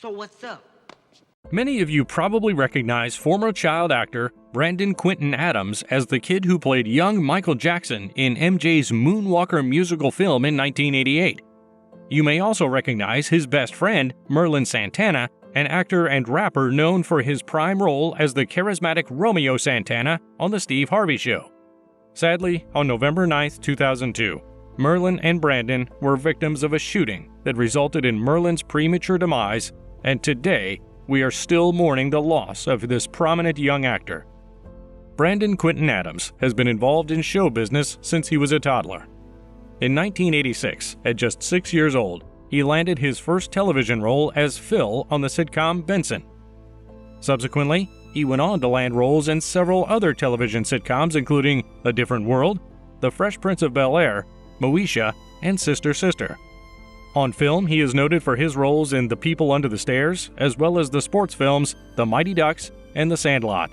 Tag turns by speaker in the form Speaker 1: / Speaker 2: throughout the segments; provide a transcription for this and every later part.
Speaker 1: So what's up?
Speaker 2: Many of you probably recognize former child actor Brandon Quinton Adams as the kid who played young Michael Jackson in MJ's Moonwalker musical film in 1988. You may also recognize his best friend, MERLIN Santana, an actor and rapper known for his prime role as the charismatic Romeo Santana on The Steve Harvey Show. Sadly, on November 9, 2002, MERLIN and Brandon were victims of a shooting that resulted in MERLIN's premature demise, and today, we are still mourning the loss of this prominent young actor. Brandon Quinton Adams has been involved in show business since he was a toddler. In 1986, at just 6 years old, he landed his first television role as Phil on the sitcom Benson. Subsequently, he went on to land roles in several other television sitcoms including A Different World, The Fresh Prince of Bel-Air, Moesha, and Sister Sister. On film, he is noted for his roles in The People Under the Stairs, as well as the sports films The Mighty Ducks and The Sandlot.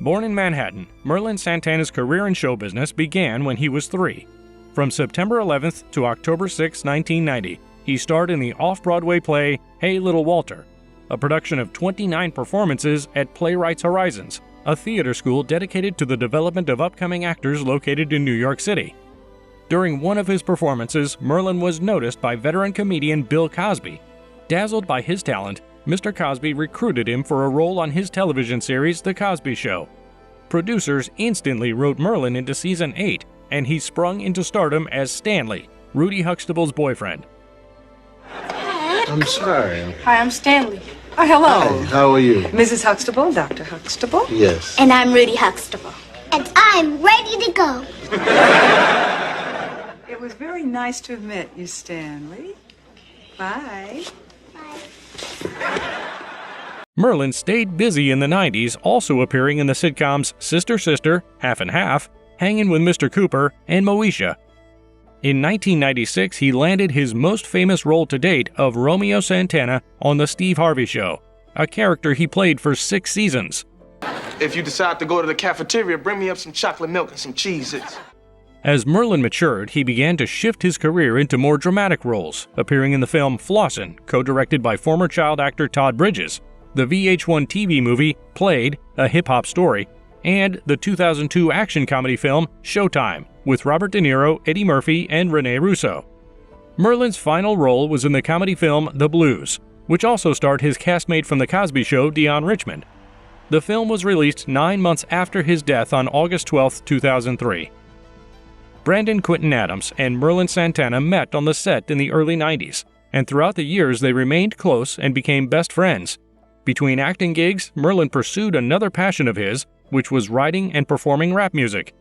Speaker 2: Born in Manhattan, MERLIN Santana's career in show business began when he was 3. From September 11th to October 6, 1990, he starred in the off-Broadway play Hey Little Walter, a production of 29 performances at Playwrights Horizons, a theater school dedicated to the development of upcoming actors located in New York City. During one of his performances, MERLIN was noticed by veteran comedian Bill Cosby. Dazzled by his talent, Mr. Cosby recruited him for a role on his television series The Cosby Show. Producers instantly wrote MERLIN into Season 8, and he sprung into stardom as Stanley, Rudy Huxtable's boyfriend.
Speaker 3: I'm sorry.
Speaker 4: Hi, I'm Stanley. Oh, hello.
Speaker 3: Hi, how are you?
Speaker 4: Mrs. Huxtable, Dr. Huxtable.
Speaker 3: Yes.
Speaker 5: And I'm Rudy Huxtable. And I'm ready to go.
Speaker 4: It was very nice to have met you, Stanley. Bye.
Speaker 2: MERLIN stayed busy in the 90s, also appearing in the sitcoms Sister Sister, Half and Half, Hangin' with Mr. Cooper, and Moesha. In 1996, he landed his most famous role to date of Romeo Santana on The Steve Harvey Show, a character he played for 6 seasons.
Speaker 6: If you decide to go to the cafeteria, bring me up some chocolate milk and some Cheez-Its.
Speaker 2: As MERLIN matured, he began to shift his career into more dramatic roles, appearing in the film Flossin', co-directed by former child actor Todd Bridges, the VH1 TV movie Played, a hip-hop story, and the 2002 action comedy film Showtime, with Robert De Niro, Eddie Murphy, and Rene Russo. MERLIN's final role was in the comedy film The Blues, which also starred his castmate from The Cosby Show, Dionne Richmond. The film was released 9 months after his death on August 12, 2003. Brandon Quinton Adams and MERLIN Santana met on the set in the early 90s, and throughout the years they remained close and became best friends. Between acting gigs, MERLIN pursued another passion of his, which was writing and performing rap music.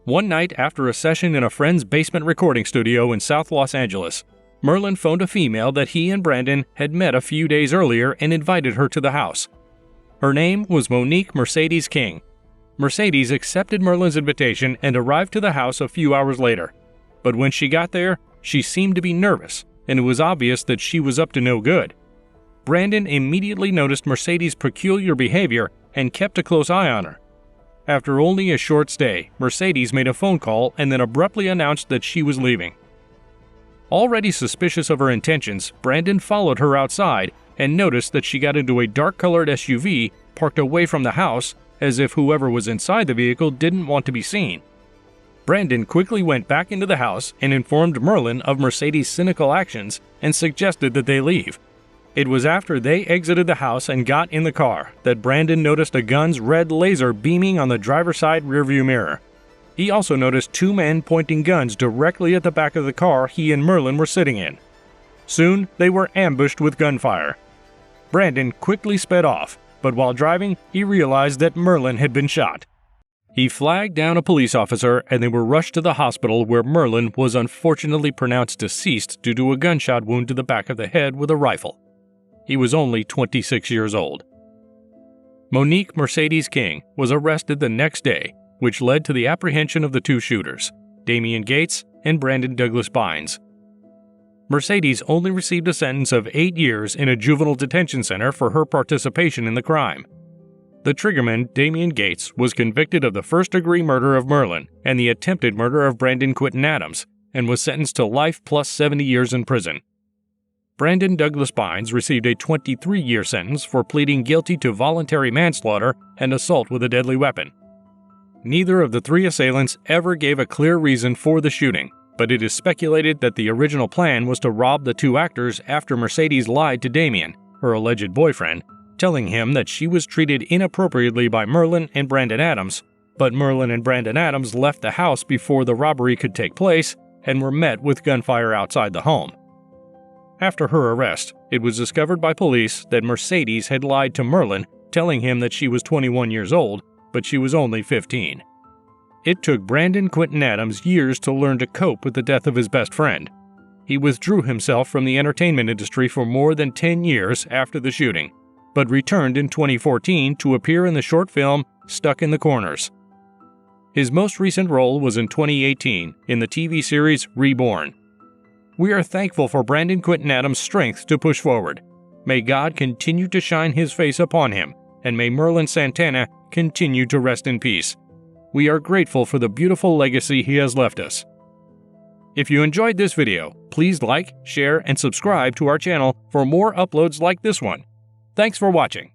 Speaker 2: One night after a session in a friend's basement recording studio in South Los Angeles, MERLIN phoned a female that he and Brandon had met a few days earlier and invited her to the house. Her name was Monique Mercedes King. Mercedes accepted MERLIN's invitation and arrived to the house a few hours later. But when she got there, she seemed to be nervous, and it was obvious that she was up to no good. Brandon immediately noticed Mercedes' peculiar behavior and kept a close eye on her. After only a short stay, Mercedes made a phone call and then abruptly announced that she was leaving. Already suspicious of her intentions, Brandon followed her outside and noticed that she got into a dark-colored SUV parked away from the house, as if whoever was inside the vehicle didn't want to be seen. Brandon quickly went back into the house and informed MERLIN of Mercedes' cynical actions and suggested that they leave. It was after they exited the house and got in the car that Brandon noticed a gun's red laser beaming on the driver's side rearview mirror. He also noticed 2 men pointing guns directly at the back of the car he and MERLIN were sitting in. Soon, they were ambushed with gunfire. Brandon quickly sped off, but while driving, he realized that MERLIN had been shot. He flagged down a police officer and they were rushed to the hospital where MERLIN was unfortunately pronounced deceased due to a gunshot wound to the back of the head with a rifle. He was only 26 years old. Monique Mercedes King was arrested the next day, which led to the apprehension of the 2 shooters, Damian Gates and Brandon Douglas Bynes. Mercedes only received a sentence of 8 years in a juvenile detention center for her participation in the crime. The triggerman, Damian Gates, was convicted of the first-degree murder of MERLIN and the attempted murder of Brandon Quinton Adams, and was sentenced to life plus 70 years in prison. Brandon Douglas Bynes received a 23-year sentence for pleading guilty to voluntary manslaughter and assault with a deadly weapon. Neither of the three assailants ever gave a clear reason for the shooting, but it is speculated that the original plan was to rob the two actors after Mercedes lied to Damien, her alleged boyfriend, telling him that she was treated inappropriately by Merlin and Brandon Adams, but Merlin and Brandon Adams left the house before the robbery could take place and were met with gunfire outside the home. After her arrest, it was discovered by police that Mercedes had lied to Merlin, telling him that she was 21 years old, but she was only 15. It took Brandon Quinton Adams years to learn to cope with the death of his best friend. He withdrew himself from the entertainment industry for more than 10 years after the shooting, but returned in 2014 to appear in the short film Stuck in the Corners. His most recent role was in 2018 in the TV series Reborn. We are thankful for Brandon Quinton Adams' strength to push forward. May God continue to shine His face upon him, and may Merlin Santana continue to rest in peace. We are grateful for the beautiful legacy he has left us. If you enjoyed this video, please like, share, and subscribe to our channel for more uploads like this one. Thanks for watching.